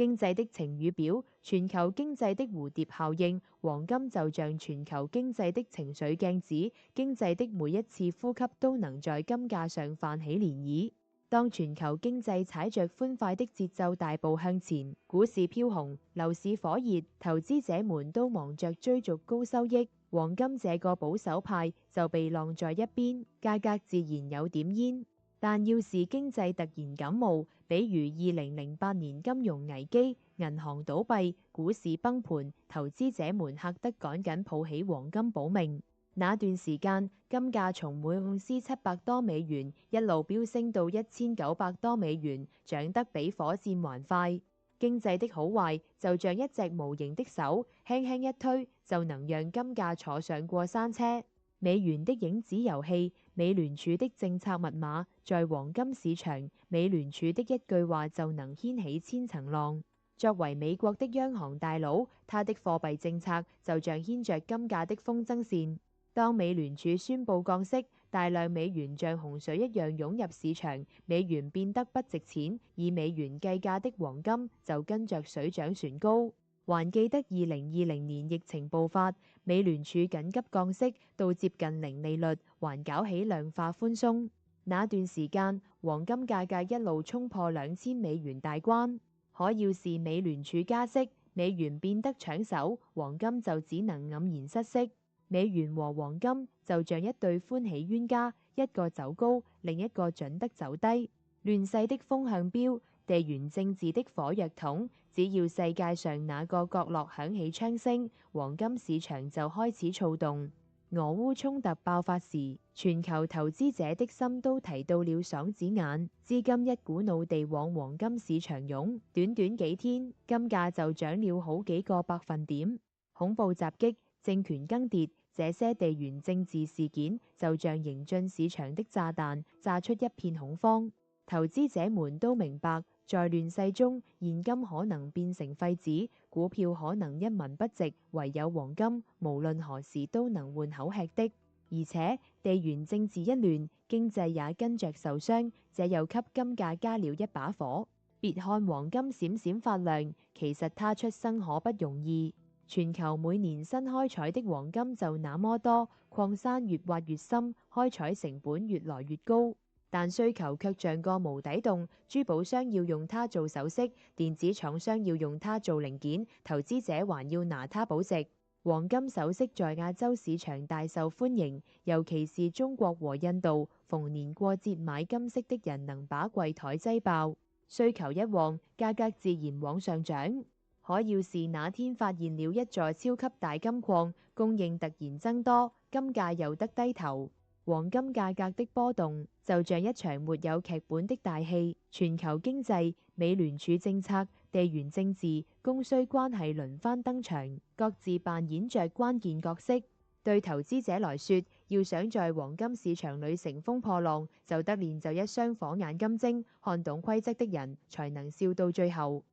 經濟的晴雨表，全球經濟的蝴蝶效應，黃金就像全球經濟的情緒鏡子，經濟的每一次呼吸都能在金價上泛起漣漪。當全球經濟踩着歡快的節奏大步向前，股市飄紅，樓市火熱，投資者們都忙着追逐高收益，黃金這個保守派就被晾在一邊，價格自然有點煙。但要是經濟突然感冒，比如2008年金融危機，銀行倒閉，股市崩盤，投資者們嚇得趕緊抱起黃金保命。那段時間，金價從每盎司700多美元一路飆升到1900多美元，漲得比火箭還快。經濟的好壞就像一隻無形的手，輕輕一推就能讓金價坐上過山車。美元的影子遊戲，美聯儲的政策密碼，在黃金市場，美聯儲的一句話就能掀起千層浪。作為美國的央行大佬，他的貨幣政策就像牽着金價的風箏線。當美聯儲宣布降息，大量美元像洪水一樣湧入市場，美元變得不值錢，以美元計價的黃金就跟着水漲船高。還記得2020年疫情爆發，美聯儲緊急降息到接近零利率，還搞起量化寬鬆。那段時間，黃金價格一路衝破2000美元大關。可要是美聯儲加息，美元變得搶手，黃金就只能黯然失色。美元和黃金就像一對歡喜冤家，一個走高，另一個準得走低。亂世的風向標，地緣政治的火藥桶，只要世界上哪個角落響起槍聲，黃金市場就開始躁動。俄烏衝突爆發時，全球投資者的心都提到了爽子眼，資金一股腦地往黃金市場湧，短短幾天，金價就漲了好幾個百分點。恐怖襲擊、政權更迭，這些地緣政治事件就像迎進市場的炸彈，炸出一片恐慌。投資者們都明白，在亂世中，現金可能變成廢紙，股票可能一文不值，唯有黃金，無論何時都能換口吃的。而且地緣政治一亂，經濟也跟着受傷，這又給金價加了一把火。別看黃金閃閃發亮，其實它出生可不容易。全球每年新開採的黃金就那麼多，礦山越挖越深，開採成本越來越高，但需求卻像個無底洞。珠寶商要用它做首飾，電子廠商要用它做零件，投資者還要拿它保值。黃金首飾在亞洲市場大受歡迎，尤其是中國和印度，逢年過節買金飾的人能把櫃檯擠爆，需求一旺，價格自然往上漲。可要是哪天發現了一座超級大金礦，供應突然增多，金價又得低頭。黃金價格的波動就像一場沒有劇本的大戲，全球經濟、美聯儲政策、地緣政治、供需關係輪番登場，各自扮演着關鍵角色。對投資者來說，要想在黃金市場裏乘風破浪，就得練就一雙火眼金睛，看懂規則的人才能笑到最後。